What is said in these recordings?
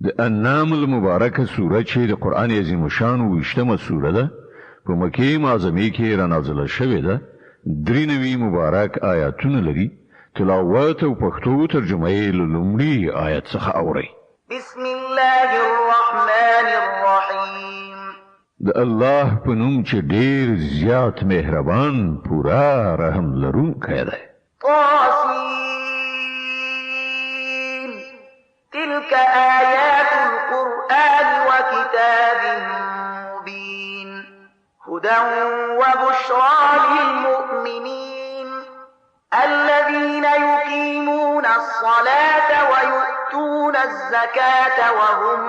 د انعام المبارکه سوره چې د قران عظیم شان وشتمه سوره ده په مکه معظمه کې را نازله شوې ده. 93 مبارک آیاتونه لري. تلاوت او پښتو ترجمه یې لومړی آیت څخه اوري. بسم الله الرحمن الرحیم. د الله په نوم چې ډیر زیات مهربان پورا رحم لرونکی دی. تلك آيات القرآن وكتاب مبين هدى وبشرى للمؤمنين الذين يقيمون الصلاة ويؤتون الزكاة وهم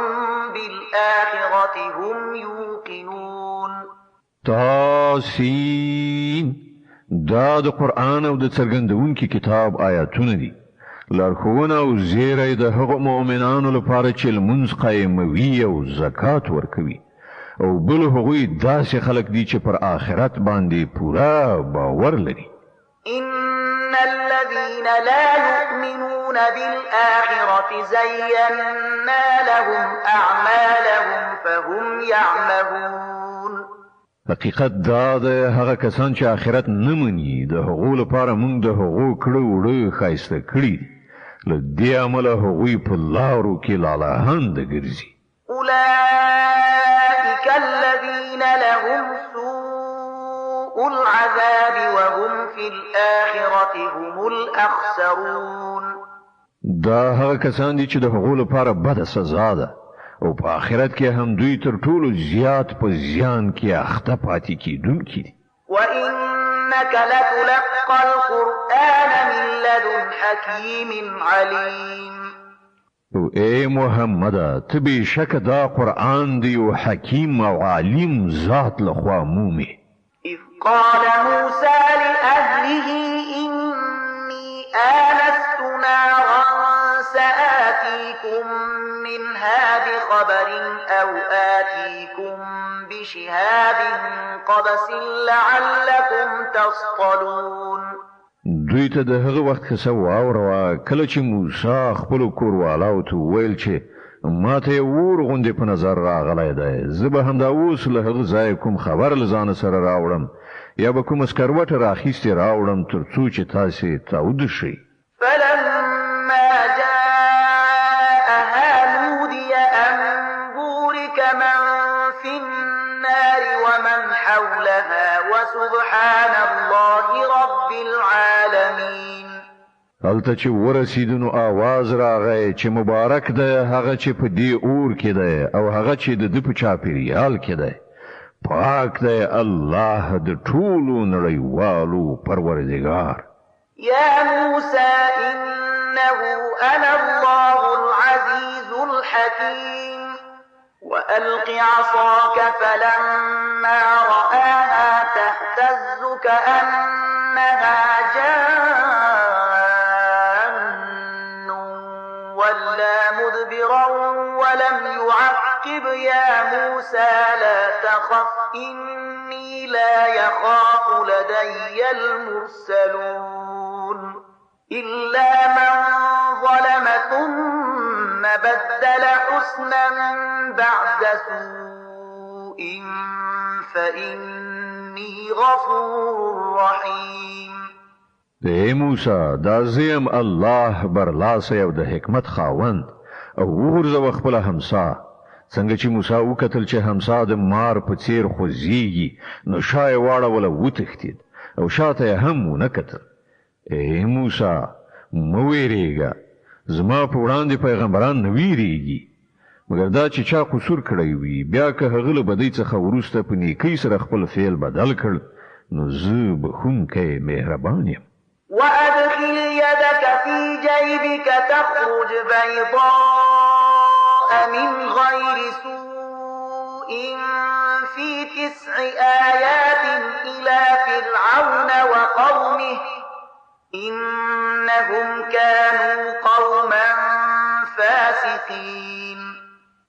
بالآخرة هم يوقنون. تاسین دا د قرآن او د څرګندونکي کتاب آیاتونه دي. لارښوونه او زیری د هغو مؤمنانو لپاره چې لمونځ قایموي او زکات ورکوي او بل هغوی داسې خلک دي چې پر آخرت باندې پورا باور لري. إن الذين لا يؤمنون بالآخرة زينا لهم أعمالهم فهم يعمهون. حقیقت دا ده هغه کسان چې آخرت نه مني د هغو لپاره موږ د هغو کړه وړه ښایسته کړي دي. له دې امله هغوی په لارو کې لالهانده ګرځي. أولئك الذين لهم سوء العذاب وهم في الآخرة هم الأخسرون. دا هغه کسان دي چې د هغو لپاره بده سزا ده او په آخرت کې هم دوی تر ټولو زیات په زیان کې اخته پاتې کیدونکي دي. وإنك لتلقى القرآن من لدن حكيم عليم. او اے محمد ته بېشکه دا قرآن دی او حکیم او عالم ذات لخوا مومي. إذ قال موسى لأهله إني آنست نارا سآتيكم منها بخبر أو آتيكم بشهاب قبس لعلكم تصطلون. دوی ته د هغه وخت څه واوره کله چې موسی خپل کوروالو ته ویل چې ماته ور غونډې په نظر راغلی دی. زه به همدا اوس له هغه ځای کوم خبر لزان سره راوړم یا به کوم سکروټ راخیستې راوړم تر څو چې تاسې تاوده شئ. فلما جاءها نودي أن بورك من في النار ومن حولها وسبحان الله رب العالمين. هلته چې ورسېدو نو آواز راغی چې مبارک دی هغه چې په دې اور کې دی او هغه چې د ده په چاپېریال کې دی. پاک دی الله د ټولو نړیوالو پروردګار. يا موسى إنه أنا الله العزيز الحكيم وألق عصاك فلما رآها تهتز كأنها جان ولا مدبرا ولم يعقب. يا موسى لا تخف إني لا يخاف لدي المرسلون. إلا من ظلم ثم بدل حسنا بعد سوء فإني غفور رحيم. اے موسی دا زیم الله برلاس یو د حکمت خاوند او وګرځو خپل همسا. څنګه چې موسی وکتل چې همسا د مار په څیر خوځيږي نو شای واړه وتښتید او شاته هم ونه کتل. اے موسی مو ویریږه زما په وړاندې پیغمبران نه ویریږي مګر دا چې چا قصور کړی وي بیا که هغه له بدۍ څخه وروسته په نیکۍ سره خپل فعل بدل کړ نو زه بخښونکی مهربان یم. وأدخل يدك في جيبك تخرج بيضاء من غير سوء في 9 آيات إلى فرعون وقومه إنهم كانوا قوما فاسقين.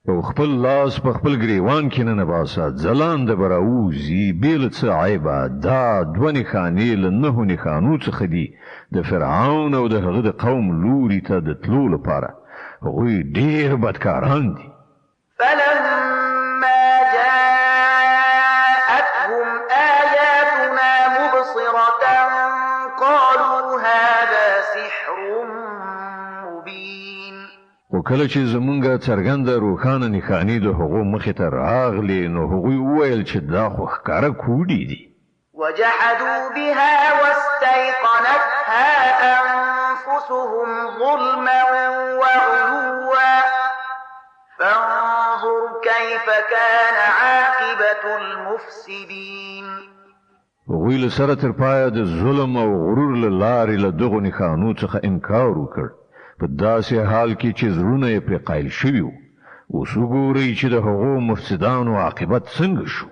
او خپل لاس په خپل گریوان کې نه باسه ځلانده براوزي بیل څه عیبه دا دوه نښانې له 9 نښانو څخه دي د فرعون او د هغه د قوم لوري ته د تلو لپاره هغوی ډیر بدکاران دي. فلما جاءتهم آياتنا مبصرة قالوا هذا سحر مبين. وکله چې زمونږه څرګنده روښانه نښانې د هغو مخې ته راغلې نو هغوی وویل چې دا خو ښکاره کوډې دي. وجحدوا بها واستيقنتها أنفسهم ظلما وعلوا فانظر كيف كان عاقبة المفسدين. هغوی له سره تر پایه د ظلم او غرور له لارې له دغو نښانو څخه انکار وکړ په داسې حال کې چې زړونه یې پرې قایل شوي وو. اوس وګورئ چې د هغو مفسدانو عاقبت څنګه شو.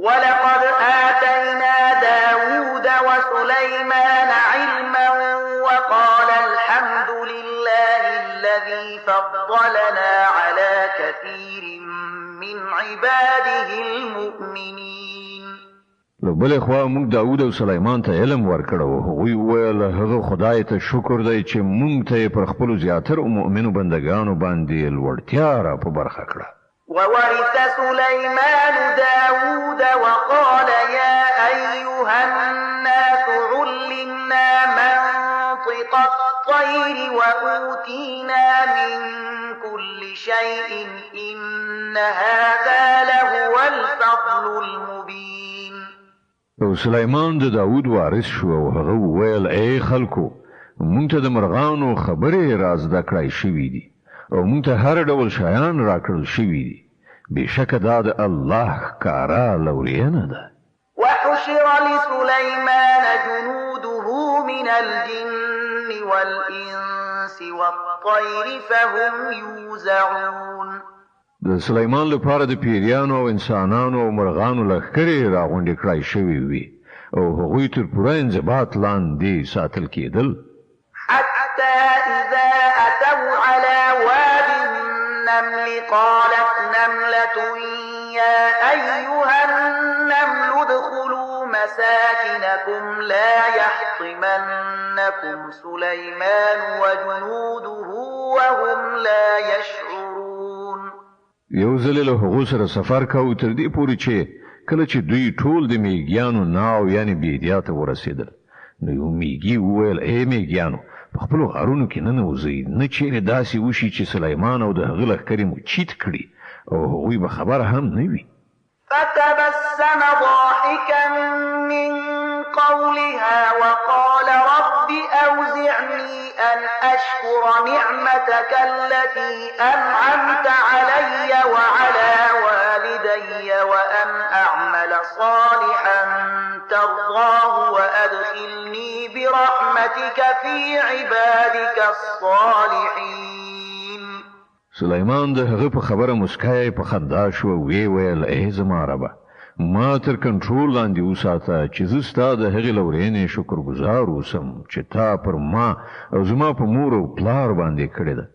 ولقد آتينا داود وسليمان علما وقال الحمد لله الذي فضلنا على كثير من عباده المؤمنين. له بلې خوا موږ داود او سلیمان ته علم ورکړ او هغوی وویل هغه خدای ته شکر دی چې موږ ته پر خپلو زیاترو مؤمنو بندګانو باندې لوړتیا را په برخه کړه. وورث سليمان داود وقال يا أيها الناس علمنا منطق الطير وأوتينا من كل شيء إن هذا لهو الفضل المبين. او سلیمان د داود وارث شو او هغه وویل ای خلکو مونږ ته د مرغانو خبرې را زده کړای شوي دي او مونږ ته هر ډول شیان راکړل شوي دي. بشک دا د الله ښکارا لورینه ده. وحشر لسليمان جنوده من الجن والإنس والطير فهم يوزعون. د سلیمان لپاره د پیریانو او انسانانو او مرغانو لښکرې راغونډې کړای شوي وي او هغوی تر پوره انضباط لاندې ساتل کېدل. حتى إذا أتوا على واد النمل قالت نملة يا أيها النمل ادخلوا مساكنكم لا يحطمنكم سليمان وجنوده وهم لا يشعرون. یو ځل له هغو سره سفر کوو تر دې پورې چې کله چې دوی ټول د میږیانو ناو یعنی بیدیا ته ورسېدل نو یو میږي وویل ای میږیانو په خپلو غارونو کې ننوځئ نه چیرې داسې وشي چې سلیمان او د هغه لښکرې مو چیت کړي او هغوی به خبره هم نه وي. فتبسم ضاحكا من قولها وقال رب أوزعني أن أشكر نعمتك التي أنعمت علي وعلى والدي وأن أعمل صالحا ترضاه وأدخلني برحمتك في عبادك الصالحين. سلیمان د هغه په خبره مسکای په خندا شو وی ویل ای زما ربه ما تر کنټرول لاندې وساته چې زه ستا د هغې لورینې شکرګزار اوسم چې تا پر ما او زما په مور او پلار باندې کړې ده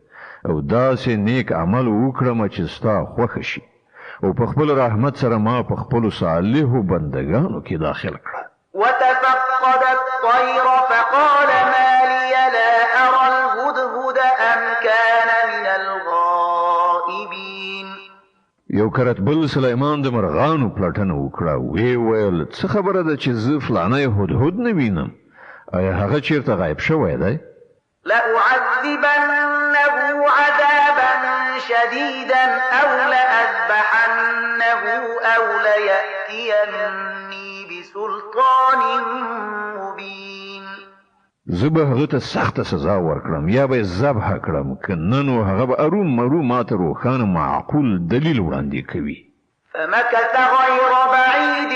او داسې نیک عمل وکړم چې ستا خوښه شي او په خپل رحمت سره ما په خپلو صالحو بندګانو کې داخل کړه. وتفقد الطير فقال ما لي لا أرى الهدهد أم كان من الغائبين. یو کرتبل سلیمان د مرغانو پلټنه وکړه وی ویل څه خبره ده چې زه فلانی هدهد نه وینم آیا هغه چیرته غایب شوی دی؟ لأعذبنه عذابا شديدا أو لأذبحنه أو ليأتيني بسلطان مبين. زه به هغه ته سخته سزا ورکړم یا به یې ذبح کړم که نه نو هغه به ارومرو ماته روښانه معقول دلیل وړاندې کوي. فمكث غير بعيد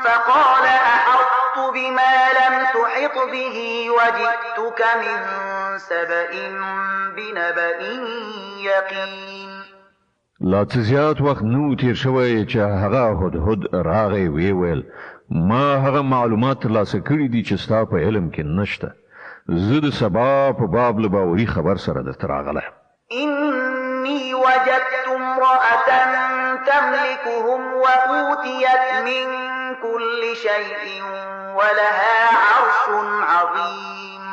فقال أحطت بما لم تحط به وجئتك من سبأ بنبأ يقين. لا څه زیات وخت نو تیر شوی چې هغه هدهد راغی وی ویل ما هغه معلومات ترلاسه کړي دي چې ستا په علم کې نشته. زه د سبا په باب له باوري خبر سره درته راغلی. إني وجدت امرأة تملكهم وأوتيت من كل شيء ولها عرش عظيم.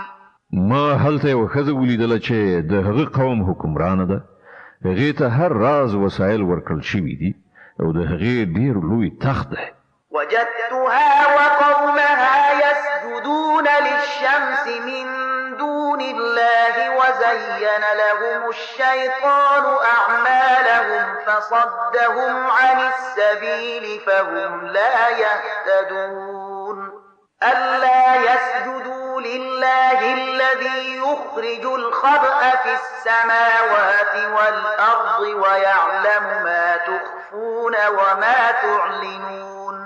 ما هلته یو ښځه ولیدله چې د هغه قوم حکمرانه ده. هغې ته هر راز وسایل ورکړل شوي دي او د هغې ډېر لوی تخت دی. وجدتها وقومها يسجدون للشمس من دون الله وزين لهم الشيطان أعمالهم فصدهم عن السبيل فهم لا يهتدون. ألا يسجدوا لله الذي يخرج الخبأ في السماوات والأرض ويعلم ما تخفون وما تعلنون.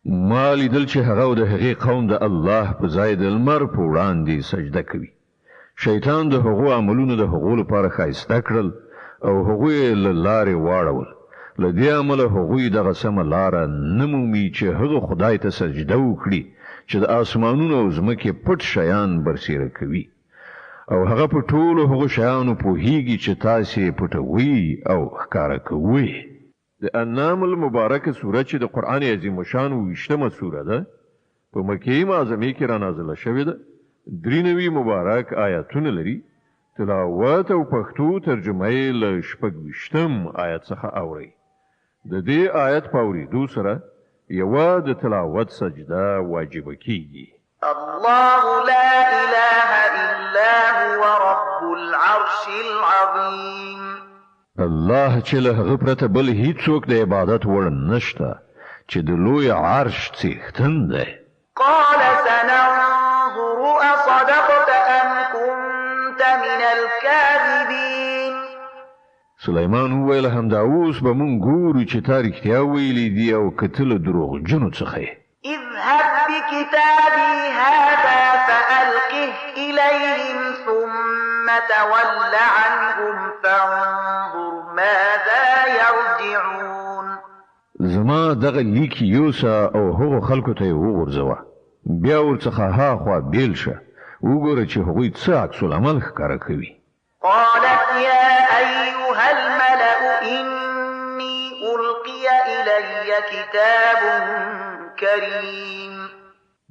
ما لیدل چې هغه د هغې قوم د الله په ځای د لمر په وړاندې سجده کوي. شیطان د هغو عملونو د هغو لپاره ښایسته کړل او هغوی له لارې واړول. له دې امله هغوی دغه سمه لاره نه مومي چې هغه خدای ته سجده وکړي چې د اسمانونو او ځمکې پټ شیان برسېره کوي او هغه په ټولو هغو شیانو پوهیږي چې تاسې پټوي او ښکاره کوي. د انعام المبارکه سوره چې د قرآن عظیم شان 20مه سوره ده په مکې معظمې کې را نازله شوې ده. 93 مبارک آیاتونه لري. تلاوت او پښتو ترجمه یې له 26 آیت څخه اوري. د دې آیت په اورېدو سره یوه د تلاوت سجده واجبه کیږي. الله لا اله الا هو رب العرش العظیم. الله چې له هغه پرته بل هیڅوک د عبادت وړ نشته چې د لوی عرش څښتن دی. قال سننظر اصدقت ام كنت من الكاذبين. سليمان وویل همدا اوس به مونږ ګورو چې تا رښتیا ویلي دي او که ته له دروغجنو څخه یې. اذهب بكتابي هذا فألقه إليهم ثم تول عنهم فانظر ماذا يرجعون. زما دغه لیک یوسه او هغو خلکو ته یې وغورځوه. بیا ورڅخه هاخوا بیل شه. وګوره چې هغوی څه عکس العمل ښکاره کوي. قالت يا أيها الملأ إني ألقي إلي كتاب كريم.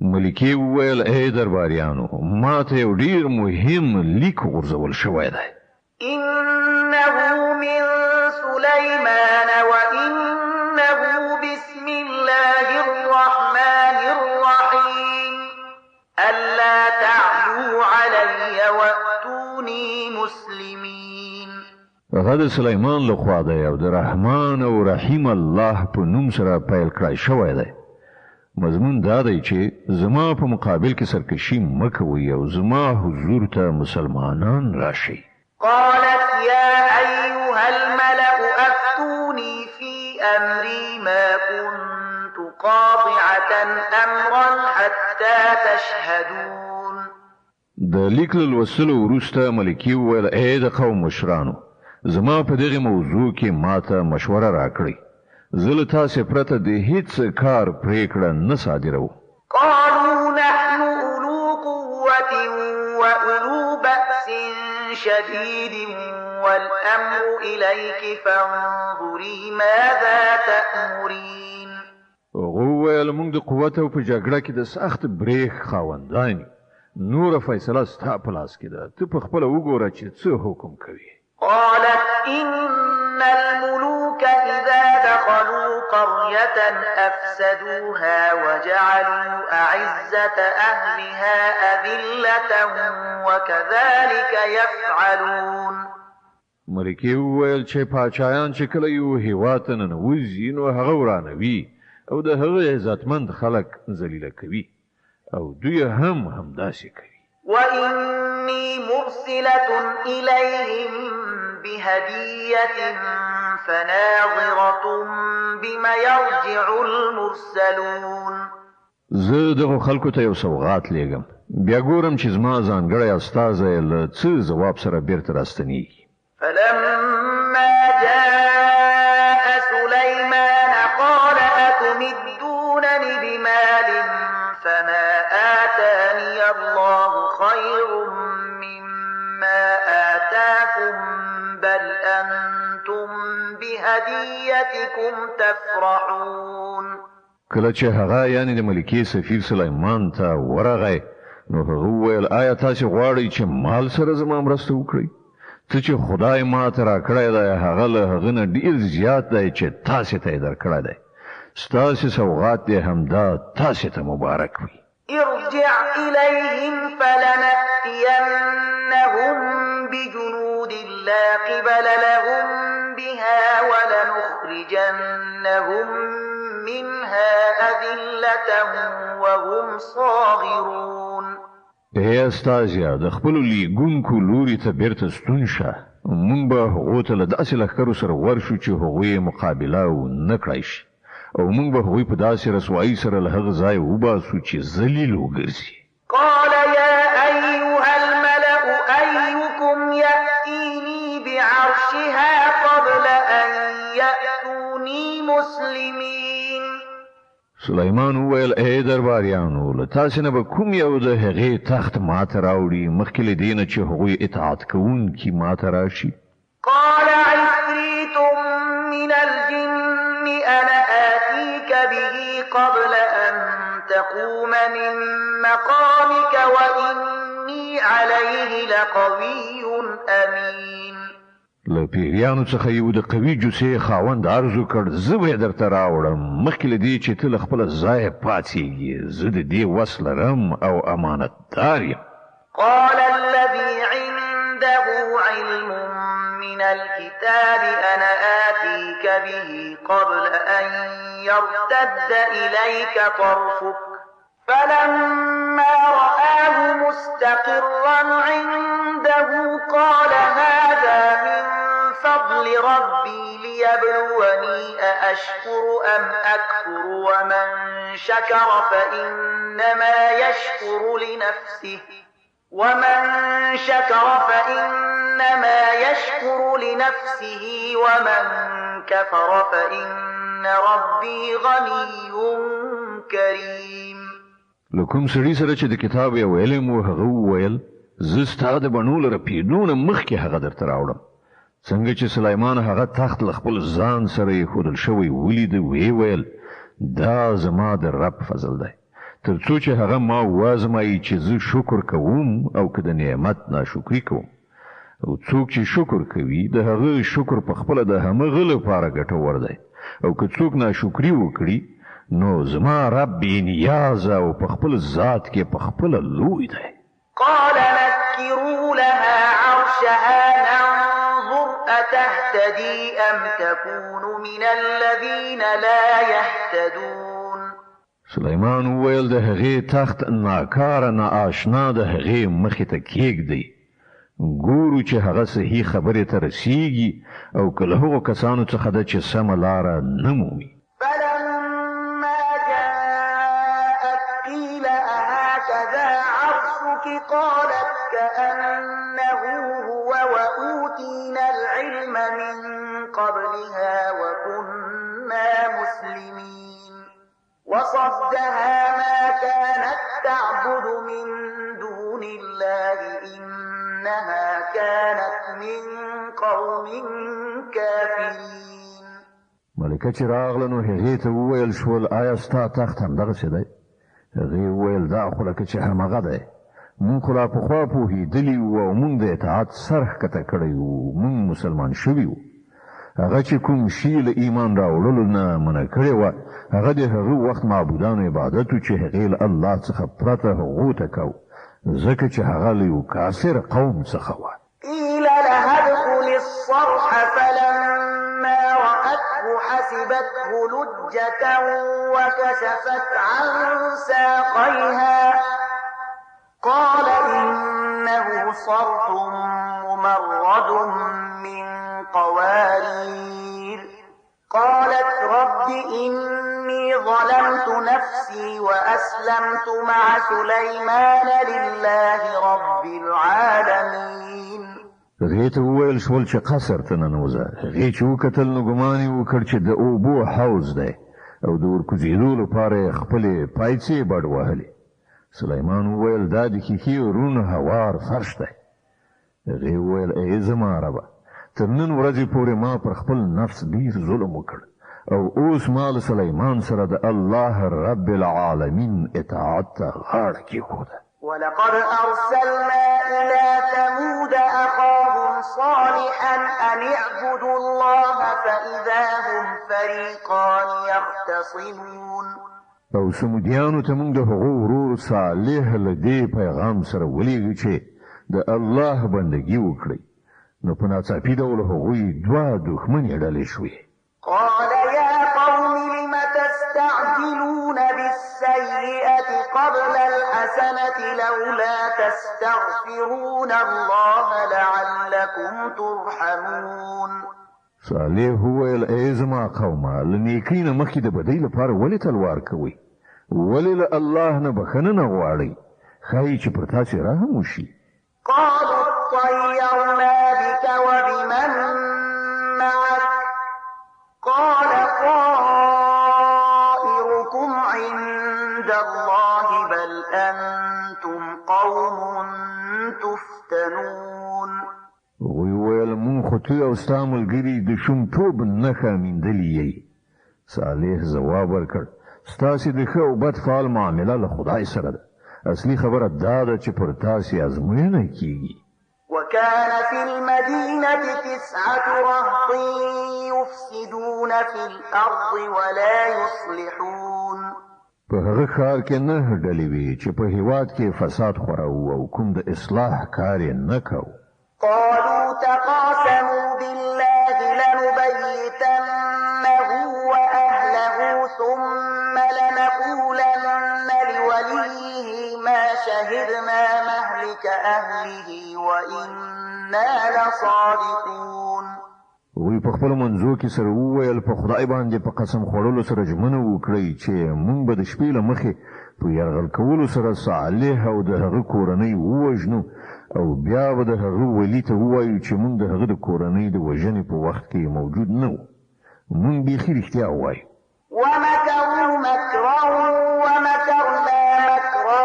ملکې وویل ای درباریانو ما ته یو ډېر مهم لیک غورځول شوی دی. إنه من سليمان وإنه بسم الله الرحمن الرحيم. ألا تعلوا علي وأتوني مسلمين. هغه د سلیمان لخوا دی او د رحمان او رحیم الله په نوم سره پیل کړی شوی دی. مضمون دا دی چې زما په مقابل کې سرکشي مه کوئ او زما حضور ته مسلمانان راشئ. قالت يا أيها الملأ أفتوني في أمري ما كنت قاطعة أمرا حتى تشهدون. د لیک له لوستلو وروسته ملکې وویل ای د قوم مشرانو زما په دغه موضوع کې ماته مشوره راکړئ. زه له تاسې پرته د هیڅ کار پرېکړه نه صادروم. قالوا نحن أولو قوة وأولو بأس شديد والأمر إليك فانظري ماذا تأمرين. هغه ویل موږ د قوت او په جګړه کې د سخت بریښ خاوندان نور فیصله ستا په لاس کې ده. ته په خپله وګوره چې څه حکم کوي. قالت إن الملوك إذا دخلوا قرية أفسدوها وجعلوا أعزة أهلها أذلة وكذلك يفعلون. ملکې وویل چې پاچایان چې کله یو هېواد ته ننوځي نو هغه ورانوي او د هغه عزتمند خلک ذلیله کوي او دوی هم همداسې کوي. وإني مرسلة إليهم بهدية فناظرة بما يرجع المرسلون. زه دغه خلکو ته یو سوغات لېږم. بیا ګورم چې زما ځانګړی استازی له څه ځواب سره بیرته راستنېږي. فلما جاء سليمان قال أتمدونني بمال فما آتاني الله خير مما آتاكم بل أنتم بهديتكم تفرحون. کله چې هغه یعنی د ملکې سفیر سلیمان ته ورغی نو هغه وویل آیا تاسو غواړئ چې مال سره زما مرسته وکړئ ته چې خدای ما ته راکړی دی هغه له هغه نه ډیر زیات دی چې تاسو ته یې درکړی دی ستاسو سوغات دې همدا تاسو ته مبارک وي ارجع إليهم فلنأتينهم بجنود لا قبل لهم بها ولنخرجنهم منها أذلة وهم صاغرون استازیا د خپل لیګونکو لوري ته بیرته ستون شه مونږ به هغو ته له داسې لښکرو سره ورشو چې هغوی مقابله ونه کړای شي او مونږ به هغوی په داسې رسوایي سره له هغه ځای وباسو چې ذلیل وګرځي قال يا أيها الملأ أيكم يأتيني بعرشها قبل أن يأتوني مسلمين سلیمان وویل ای درباریانو له تاسې نه به کوم یو د هغې تخت ماته راوړي مخکې له دې نه چې هغوی اطاعت کوونکي ماته راشي قال عفريت من الجن أنا آتيك به قبل أن تقوم من مقامك وإني عليه لقوي أمين له پیریانو څخه یو د قوي جوسې خاوند عرض وکړ زه به درته راوړم مخکې له دې چې ته له خپله ځایه پاڅېږې زه د دې وس لرم او امانتدار یم قال الذي عنده علم من الكتاب أنا آتيك به قبل أن يرتد إليك طرفك فلما رآه مستقرا عنده قال هذا من فضل ربي ليبلوني أأشكر أم أكفر ومن شكر فإنما يشكر لنفسه ومن كفر فإن ربي غني كريم لکم سړي سره چې د کتاب یو علم و هغه وویل زه ستا د بڼو له رپېدو نه مخکې هغه درته راوړم څنګه چې سلیمان هغه تخت له خپل ځان سره ایښودل شوی ولید ویې ویل دا زما د رب فضل دی تر څو چې هغه ما وازمایي چې زه شکر کوم او که د نعمت ناشکري کوم او څوک چې شکر کوي د هغه شکر په خپله د همغه لپاره ګټور دی او که څوک ناشکري وکړي نو زما رب بې نیازه او په خپل ذات کې په خپله لوی دی قال نكروا لها عرشها ننظر أتهتدي أم تكون من الذين لا يهتدون سلیمان وویل د هغې تخت ناکاره ناآشنا د هغې مخې ته کېږدئ ګورو چې هغه صحیح خبرې ته رسیږي او که له هغو کسانو څخه ده چې سمه لاره نه مومي فلما جاءت قيل أهكذا عرشك قالت كأنه هو وأوتينا العلم من قبلها وكنا مسلمين وصدها ما كانت تعبد من دون الله إنها كانت من قوم كافرين ملکه چې راغله نو هغې ته وویل شول آیا ستا تخت همدغسې دی هغې وویل دا خو لکه چې همغه دی مونږ خو لا پخوا پوهېدلي وو او مونږ د اطاعت سر ښکته کړی وو مونږ مسلمان شوي وو هغه چې کوم شي له ایمان راوړلو نه منع کړې وه هغه د هغه وخت معبودانو عبادت و چې هغې له الله څخه پرته هغو ته کو ځکه چې هغه له یو کافر قوم څخه وه قيل لها ادخل الصرح فلما رأته حسبته لجة وكشفت عن ساقيها قال إنه صرح ممرد من قوارير قالت رب إني ظلمت نفسي وأسلمت مع سليمان لله رب العالمين هغې ته وویل شول چې قصر ته ننوځه هغې چې وکتل نو ګمان یې وکړ چې د اوبو حوض دی او د ورکوزېدو لپاره یې خپلې پایڅې بډ وهلې سلیمان وویل دا د ښیښې روڼ هوار فرش دی هغې وویل ای زما ربه تر نن ورځې پورې ما پر خپل نفس ډیر ظلم وکړ او اوس ما له سلیمان سره د الله رب العالمین اطاعت ته غاړه کېښوده ولقد أرسلنا إلى ثمود أخاهم صالحا أن اعبدوا الله فإذا هم فريقان يختصمون. او سمودیانو ته موږ د هغو ورور صالح له دې پیغام سره ولېږو چې د الله بندګي وکړي، نو په ناڅاپي ډول هغوی دوه دښمنې ډلې شوې. قال يا قوم لم تستعجلون بالسيئة قبل الحسنة لولا تستغفرون الله لعلكم ترحمون. صالح وویل ای زما قومه له نیکۍ نه مخکې د بدۍ لپاره ولې تلوار کوئ؟ ولې له الله نه بخښنه نه غواړئ؟ ښایي چې پر تاسې رحم وشي. قالوا اطيرنا بك وبمن معك قال طائركم عند الله بل أنتم قوم تفتنون. وی ویل مون خو ته او ستا ملګري د شومتوب نښه میندلې یې. صالح ځواب ورکړ ستاسې د ښه او بد فعال معامله له خدای سره ده، اصلي خبره دا ده چې پر تاسې ازموینه کیږي. وكان في المدينة 9 رهط يفسدون في الأرض ولا يصلحون. په هغه ښار کې 9 ډلې وې چې په هېواد کې فساد خوراوه او کوم د اصلاح کار یې نه کوو. قالوا تقاسموا بالله لنبيتنه وأهله ثم لنقولن لوليه ما شهدنا مهلك أهله وإنا لصادقون. وی په خپل منځو کې سره وویل په خدای باندې په قسم خوړلو سره ژمنه وکړئ چې مونږ به د شپې له مخې په یرغل کولو سره صالح او د هغه کورنۍ ووژنو او بیا به د هغه ولی ته ووایو چې مونږ د هغه د کورنۍ د وژنې په وخت کې موجود نه وو. مونږ بیخي رښتیا ووایو. ومكروا مكرا ومكرنا مكرا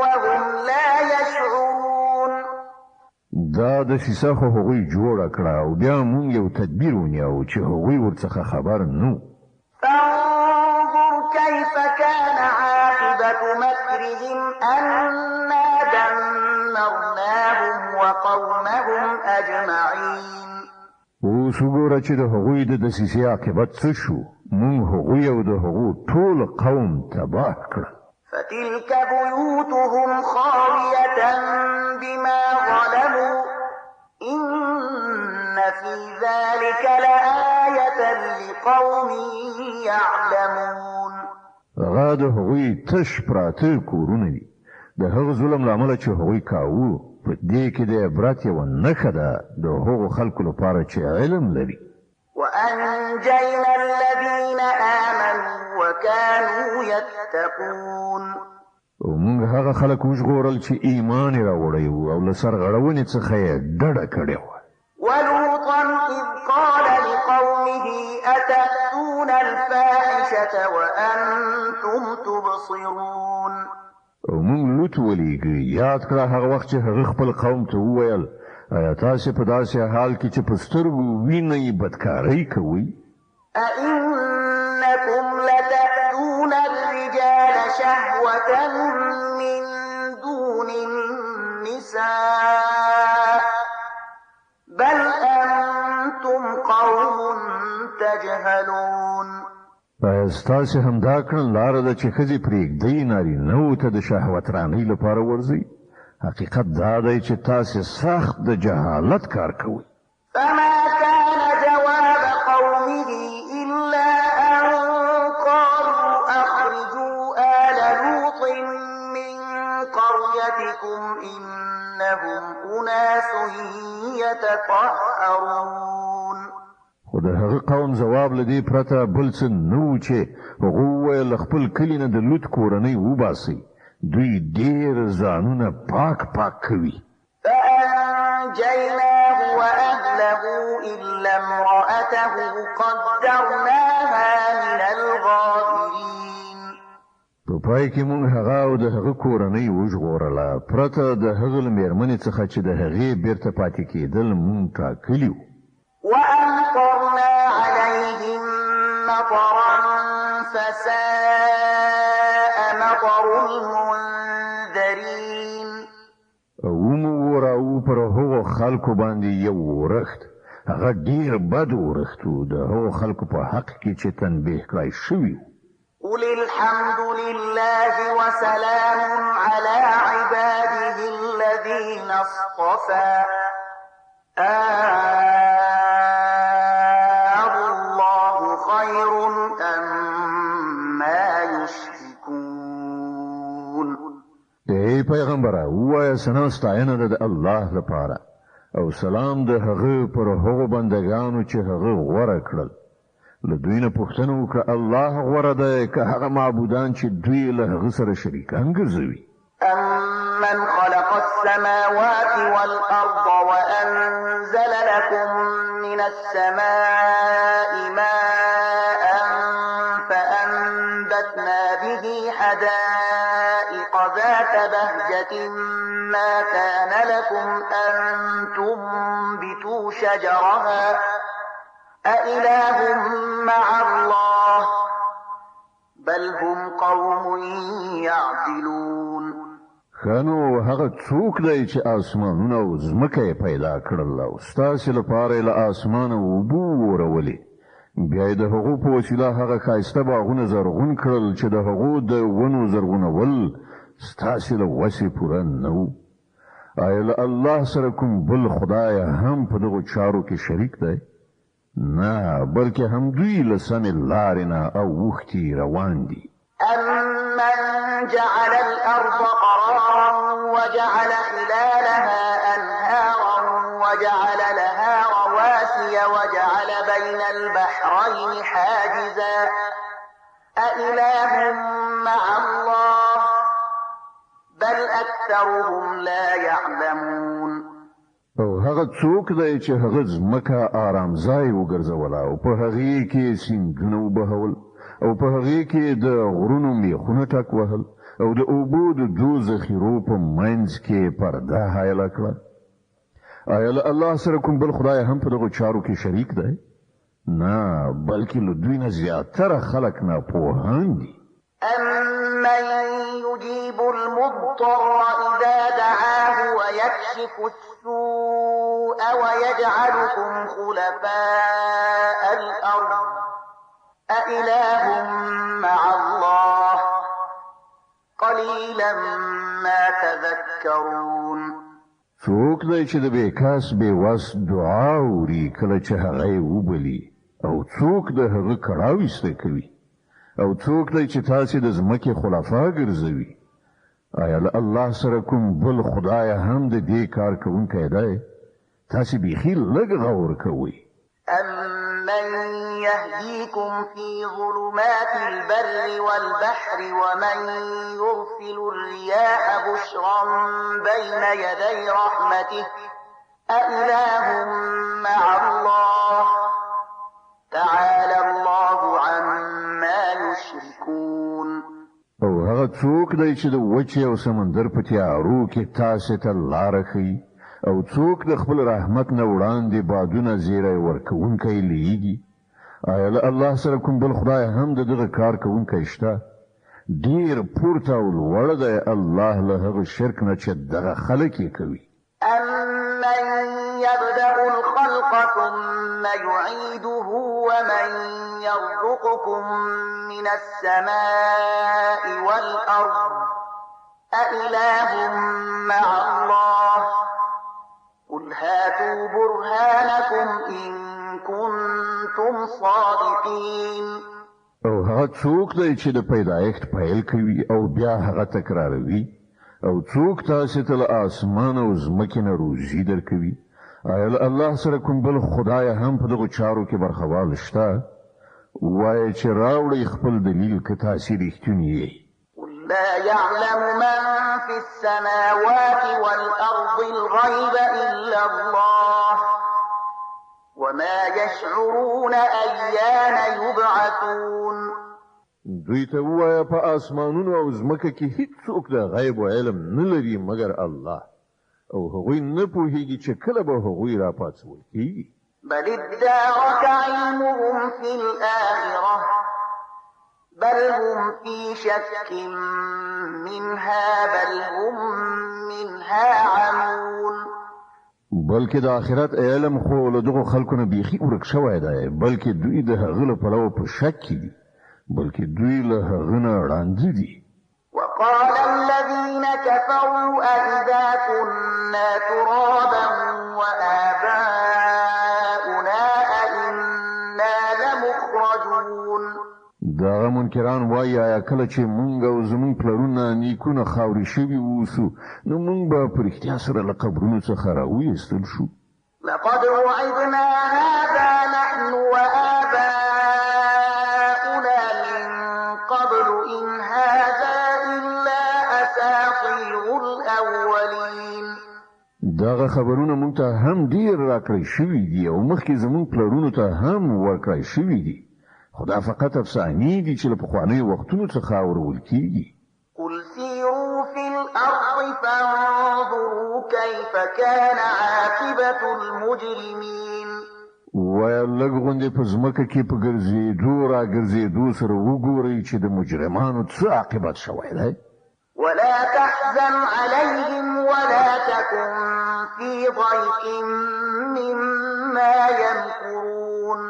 وهم لا يشعرون. دا د سیسه خو هغوی جوړه کړه او بیا مونږ یو تدبیر ونیو چې هغوی ورڅخه خبر نه. فانظر كيف كان عاقبة مكرهم أنا دمرناهم وقومهم أجمعين. اوس وګوره چې د هغوی د دسیسې عاقبت څه شو. مونږ هغوی او د هغو ټول قوم تباه کړل. فتلك بيوتهم خاوية بما ظلموا إن في ذلك لآية لقوم يعلمون. هغه د هغوی تش پراته کورونه دي. د هغه ظلم لامل چې هغوی کاوه په دې کې د عبرت یوه نښه ده د هغو خلکو لپاره چې علم لري. وأنجينا الذين آمنوا وكانوا يتقون. ومونږ هغه خلک وژغورل چې ایمان یې راوړی و او له سرغړونې څخه یې ډډه کړې وه. ولوطا إذ قال لقومه أتأتون الفاحشة وأنتم تبصرون. ومونږ لوط ولیږه یاد کړه هغه وخت چې هغه خپل قوم ته وویل آیا تاسې په داسې حال کې چې په سترګو وینئ بدکارۍ کوئ؟ أئنكم لتأتون الرجال شهوة من دون النساء بل أنتم قوم تجهلون. آیا ستاسې همدا کړن لاره ده چې ښځې پرېږدئ نارینهو ته د شهوت رانۍ لپاره ورځئ؟ حقیقت دا دی چې تاسې سخت د جهالت کار کوئ. فما كان جواب قومه إلا أن قالوا أخرجوا آل لوط من قريتكم إنهم أناس يتطهرون. خو د هغه قوم ځواب له دې پرته بل څه نه و چې هغه وویل خپل کلي نه د لوط کورنۍ وباسئ، دوی ډېر ځانونه پاک کوي. فأنجيناه وأهله إلا امرأته قدرناها من الغابرين. په پای کې مونږ هغه او د هغه کورنۍ وژغورله پرته د هغه له مېرمنې څخه چې د هغې بیرته پاتې کېدل مونږ ټاکلي وو. وأمطرنا عليهم مطرا فساء مطر المنذرين. خلکو باندې یو ورښت هغه ډیر بد ورښت و د هغو خلکو په حق کې چې تنبیه کړای شوي قل الحمد لله وسلام على عباده الذين اصطفى الله خير أما يشركون ای پیغمبره ووایه ثنا ستاینه ده د الله لپاره او سلام د هغه پر هغو بندگانو چې هغه غوره کړل له دوی نه پوښتنه وکړه الله غوره دی که هغه معبودان چې دوی له هغه سره شریکان ګرځوي أمن خلق السماوات والأرض وأنزل لكم من السماء ماء فأنبتنا به حدائق ذات بهجة ما كان لكم أن تنبتوا شجرها أإله مع الله بل هم قوم يعدلون خانو هغه څوک دی چې اسمانونه او ځمکه پیدا کړل او ستاسو لپاره له اسمانه اوبه ورولې بیا د هغو په وسیله هغه ښایسته باغونه زرغون کړل چې د هغو د ونو زرغونول ستاسو له وسې پوره نه و آیا له الله سره کوم بل خدای هم په دغو چارو کې شریک دی نه بلکې هم دوی له سمې لارې نه اوښتي روان دي أمن جعل الأرض قرارا وجعل خلالها أنهارا وجعل لها رواسي وجعل بين البحرين حاجزا أإله مع الله بل أكثرهم لا يعلمون او هغه څوک دی چې هغه ځمکه آرام ځای وګرځوله او په هغې کې سیندونه وبهول او په هغې کې د غرونو میخونه ټک وهل او د اوبو د دوو ذخیرو په منځ کې پرده حایله کړه آیا له الله سره کوم بل خدای هم په دغو چارو کې شریک دی نه بلکې له دوی نه زیاتره خلک ناپوهان دي أمن يجيب المضطر إذا دعاه ويكشف السوء ويجعلكم خلفاء الأرض أإله مع الله قليلا ما تذكرون څوک دی چې د بیکاس بیوس دعا اوري کله چې هغه یې وبلي او څوک د هغه کړاو ایسته کوي او څوک دی چې تاسو د ځمکې خلفا ګرځوي آیا له الله سره کوم بل خدای هم د دې کار کوونکی دی تاسو بیخي لږ غور کوئ أمن يهديكم في ظلمات البر والبحر ومن يرسل الرياح بشرا بين يدي رحمته أإله مع الله تعالى الله عما يشركون او هغه څوک دی چې د وچې او سمندر په تیارو کې تاسو ته لاره ښیي او څوک د خپل رحمت نه وړاندې بادونه زیری ورکوونکی لیږي آیا له الله سره کوم بل خدای هم د دغه کار کوونکی شته ډیر پورته او لوړ دی الله له هغه شرک نه چې دغه خلک یې کوي أمن يبدأ الخلق ثم يعيده ومن يرزقكم من السماء والأرض أإله مع الله قل هاتوا برهانكم إن كنتم صادقين او هغه څوک دی چې د پیدایښت پیل کوي او بیا هغه تکراروي او څوک تاسو ته له اسمان او ځمکې نه روزي درکوي آیا له الله سره کوم بل خدای هم په دغو چارو کې برخوال شته وایي چې راوړئ خپل دلیل که تاسو رښتونی یې قل لا يعلم من في السماوات والأرض الغيب إلا الله وما يشعرون أيان يبعثون دوی ته ووایه په اسمانونو او ځمکه کې هیڅوک د غیب و علم نه لري مګر الله او هغوی نه پوهیږي چې کله به هغوی راپاڅول کیږي بل ادارك علمهم في الآخرة بل هم في شك منها بل هم منها عمون بلکې د آخرت علم خو له دغو خلکو نه بیخي ورک شوی دی، بلکې دوی د هغه له پلوه په شک کې دي، بلکې دوی له هغه نه ړانده دي. وقال الذين كفروا أئذا كنا ترابا وآباؤنا أئنا لمخرجون. دغه منکران وایي آیا کله چې مونږ او زمونږ پلرونه نیکونه خاورې شوي اوسو نو مونږ به په رښتیا سره له قبرونو څخه راویستل شو. لقد وعدنا هذا نحن وآباؤنا من قبل إن هذا إلا أساطير الأولين. دغه خبرونه مونږ ته هم ډیر راکړی شوي دي او مخکې زمونږ پلرونو ته هم ورکړی شوي دي، خدا فقط افسانې دي چې له پخوانیو وختونو څخه اورول کیږي. قل سيروا في الأرض فانظروا كيف كان عاقبة المجرمين. ویا لږ غوندې په ځمکه کې په ګرځېدو را ګرځېدو سره وګورئ چې د مجرمانو څه عاقبت شوی دی. ولا تحزن عليهم ولا تكن في ضيق مما يمكرون.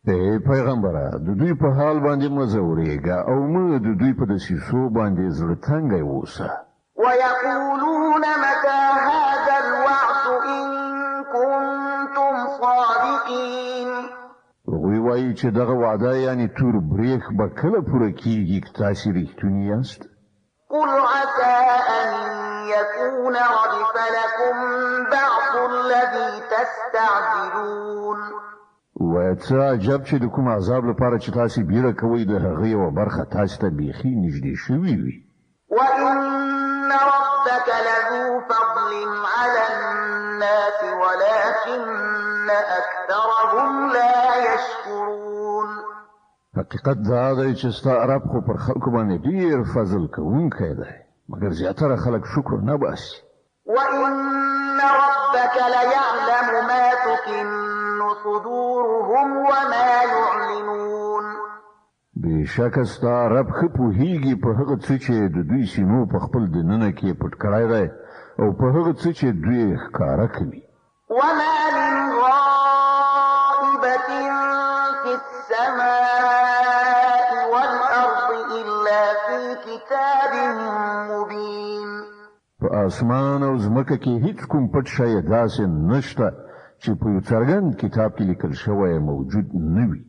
ای پیغمبره د دوی په حال باندې مه ځورېږه او مه د دوی په دسیسو باندې زړه تنګی اوسه. ويقولون متى هذا الوعد إن كنتم صادقين. هغوی وایي چې دغه وعده یعنی تور بریښ به کله پوره کیږي که تاسې رښتونی یاست. قل عسى أن يكون ردف لكم بعض الذي تستعجلون. وایه څه عجب چې د کوم عذاب لپاره چې تاسې بیړه کوئ د هغه یوه برخه تاسې ته بیخي نږدې شوي وي. وإن ربك لذو فضل على الناس ولكن أكثرهم لا يشكرون. حقیقت دا دی چې ستا رب خو پر خلکو باندې ډیر فضل کوونکی دی، مګر زیاتره خلک شکر نه باسي. وإن ربك ليعلم ما تكن صدورهم وما يعلنون. بېشکه ستا رب ښه پوهیږي په هغه څه چې د دوی سینو په خپل دننه کې پټ کړی دی او په هغه څه چې دوی ښکاره کوي. وما من غائبة في السماء والأرض إلا في كتاب مبين. په اسمان او ځمکه کې هیڅ کوم پټ شی داسې نشته چې په یو څرګند کتاب کې لیکل شوی موجود نه وي.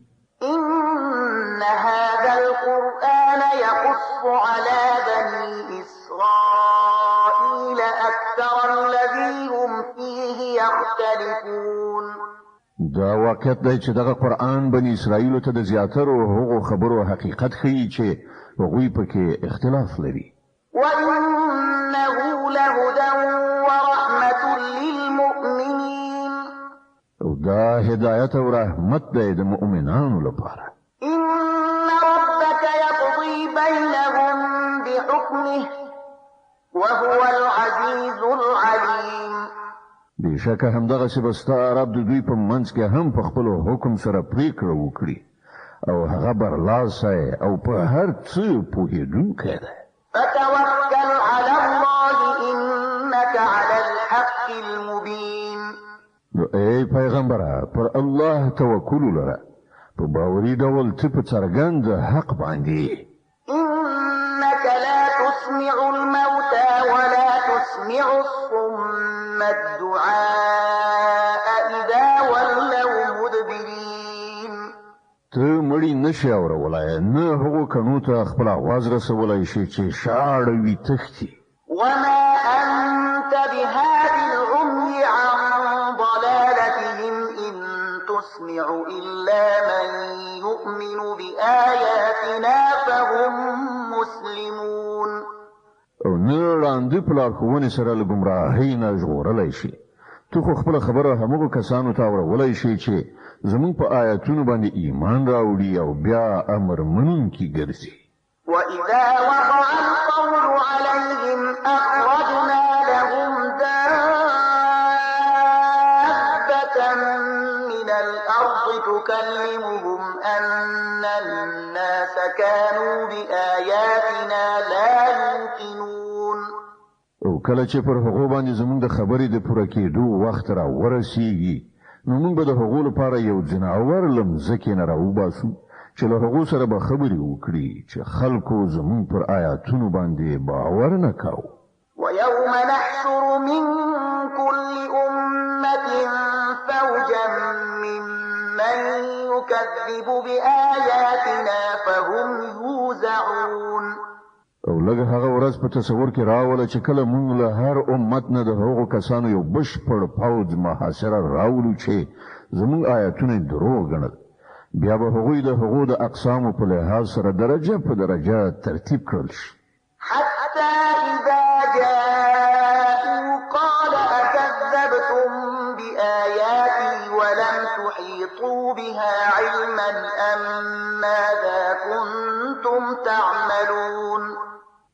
إن هذا القرآن يقص على بني إسرائيل أكثر الذي هم فيه يختلفون. دا واقعیت دی چې دغه قرآن بني اسرائیلو ته د زیاترو هغو خبرو حقیقت ښیي چې هغوی پکې اختلاف لري. وإنه لهدى ورحمة للمؤمنين. او دا هدایت او رحمت دی د مؤمنانو لپاره. إن ربك يقضي بينهم بحكمه وهو العزيز العليم. بېشکه همدغسې به ستا رب د دوی په منځ کې هم په خپلو حکم سره پریکړه وکړي او هغه برلاسی او په هر څه پوهېدونکی دی. فتوكل على الله إنك على الحق المبين. نو ای پیغمبره پر الله توکل ولره، په باوري ډول ته په څرګند حق باندې. إنك لا تسمع الموتى ولا تسمع الصم الدعاء إذا ولوا مدبرين. ته مړی نشي اورولای، نه هغو کڼو ته خپل آواز رسولای شي چې شاړه وي تښتي. وما أنت بهاد العمي عن ضلالتهم إن تسمع إلا من يؤمن بآياتنا فهم مسلمون. او نه وړاندې په لارښوونې سره له ګمراهۍ نه ژغورلی شي. تو خو خپله خبره همغو کسانو ته اورولای شي چې زموږ په آیاتونو باندې ایمان راوړي او بیا امر منونکي ګرځي. وإذا وقع القول عليهم أخرجنا لهم دابة من الأرض تكلمهم أن الناس كانوا بآياتنا لا يوقنون. او کله چې پر هغه باندې زموږ د خبرې د پوره کېدو وخت را ورسیږي نو موږ به د هغو لپاره یو ځناور لمځکې نه راوباسو چې له هغو سره به خبرې وکړي چې خلکو زموږ پر آیاتونو باندې باور نه کاوه. ويوم نحشر من كل أمة فوجا ممن يكذب بآياتنا فهم يوزعون. او لږ هغه ورځ په تصور کې راوله چې کله موږ له هر امت نه د هغو کسانو یو بشپړ فوج محاصره راولو چې زموږ آیاتونه دروغ ګڼل، بیا به هغوی د هغو د اقسامو په لحاظ سره درجه په درجه ترتیب کړل شي. حتى إذا جاءوا قال أكذبتم بآياتي ولم تحيطوا بها علما أم ماذا كنتم تعملون.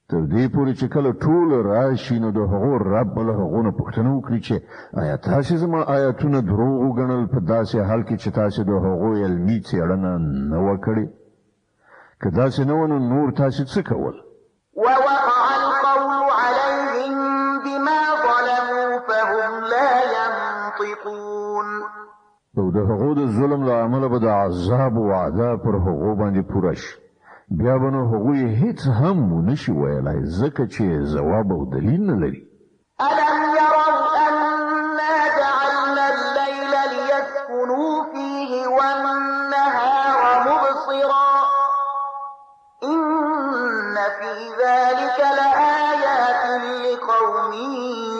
تر دې پورې چې کله ټول راشي نو د هغو رب له هغو نه پوښتنه وکړي چې آیا تاسې زما آیاتونه دروغ وګڼل په داسې حال کې چې تاسې د هغو علمي څېړنه نه وه کړې؟ که داسې نه وه نو نور تاسې څه کول؟ ووقع القول عليهم بما ظلموا فهم لا ينطقون. او د هغو د ظلم له امله به د عذاب وعده پر هغو باندې پوره شي، بیا به نو هغوی هیڅ هم ونشي ویلای ځکه چې ځواب او دلیل نه لري. ألم يروا أنا جعلنا الليل ليسكنوا فيه والنهار مبصرا إن في ذلك لآيات لقوم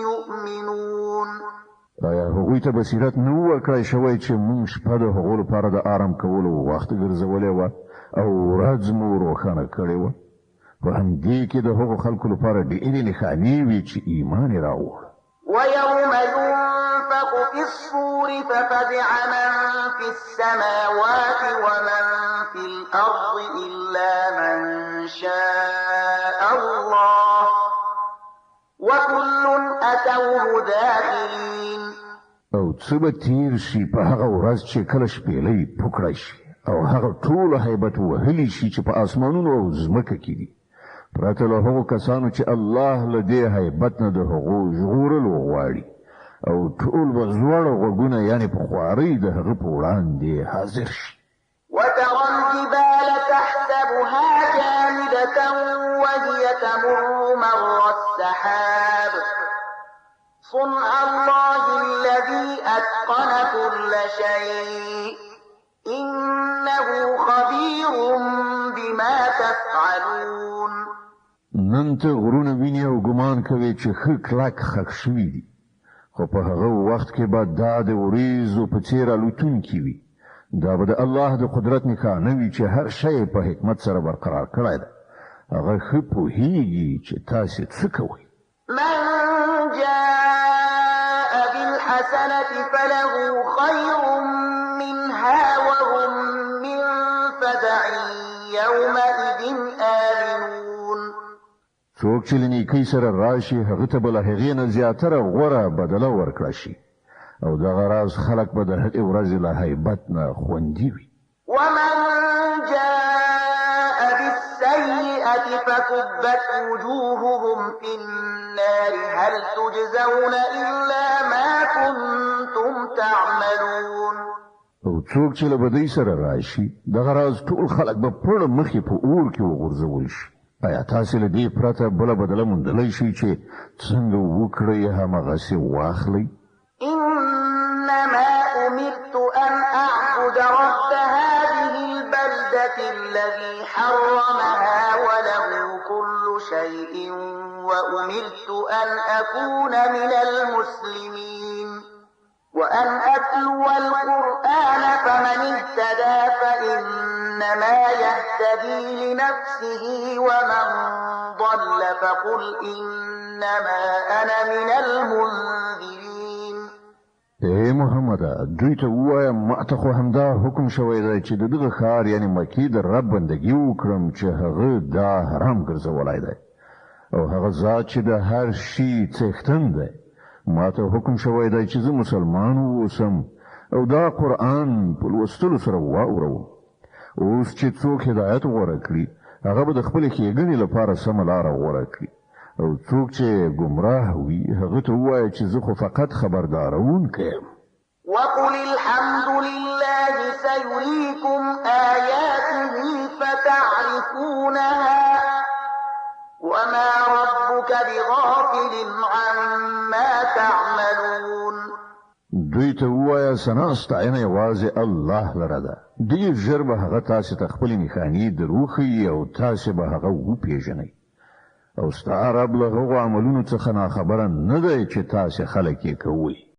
يؤمنون. آیا هغوی ته بصیرت نه ورکړی شوی چې موږ شپه د هغو لپاره د آرام کولو وخت ګرځولی وه او ورځ مو روښانه کړې وه؟ په همدې کې د هغو خلکو لپاره ډېرې نښانې وي چې ایمان یې راوړ. ويوم ينفخ في الصور ففزع من في السماوات ومن في الأرض إلا من شاء الله وكل أتوه داخلين. او څه به تیر شي په هغه ورځ چې کله شپېلۍ پوکړی شي او هغه ټول هیبت وهلی شي چې په اسمانونو او ځمکه کې دي، پرته له هغو کسانو چې الله له دې هیبت نه د هغو ژغورلو غواړي، او ټول به زوړ غوږونه یعنی په خوارۍ د هغه په وړاندې حاضر شي. وترى الجبال تحسبها جامدة وهي تمر مر السحاب صنع الله الذي أتقن كل شيء إنه خبير بما تفعلون. نن ته غرونه ویني او ګمان کوي چې ښه کلک خښ شوي دي، خو په هغه وخت کې به دا د وریځو په څېر الوتونکي وي. دا به د الله د قدرت نښانه وي چې هر شی په حکمت سره برقرار کړی ده. هغه ښه پوهیږي چې تاسې څه کوئ. من جاء بالحسنة فله خير منها وهم من فزع يومئذ آمنون. څوک چې له نیکۍ سره راشي هغه ته به له هغې نه زیاتره غوره بدله ورکړه شي، او دغه راز خلک به د هغې ورځې له هیبت نه خوندي وي. ومن جاء بالسيئة فكبت وجوههم في النار هل تجزون إلا ما كنتم تعملون. او څوک چې له بدۍ سره راشي دغه راز ټول خلک به پړه مخې په اور کې وغورځول شي. آیا تاسې له دې پرته بله بدله موندلی شئ چې څنګه وکړئ همغسې واخلئ؟ إنما أمرت أن أعبد رب هذه البلدة الذي حرمها وله كل شيء وأمرت أن أكون من المسلمين وأن أتلو القرآن فمن اهتدى فإنما يهتدي لنفسه ومن ضل فقل إنما أنا من المنذرين. اے محمد دوی ته ووایم ما ته خو همدا حکم شوی دی چې د دغه ښار یعنی مکې د رب بندګي وکړم چې هغه دا حرام ګرځولی دی، او هغه ذات چې د هر شي څښتن دی ما ته حکم شوی دی چې زه مسلمان واوسم او دا قرآن په لوستلو سره واورم. اوس چې څوک هدایت غوره کړي هغه به د خپلې ښېګڼې لپاره سمه لاره غوره کړي، او څوک چې گمراه وي هغه ته وایي چې زه خو فقط خبردارون کوم. وقل الحمد لله سيريكم آياته فتعرفونها وما ربك بغافل عما تعملون. دوی ته وایه ثنا ستاینه یوازې الله لره ده. ډېر ژر به هغه تاسې ته خپلې نښانې دروښیي او تاسې به هغه وپېژنئ. او ستا رب له هغو عملونو څخه ناخبره نه دی چې تاسې خلک یې کوئ.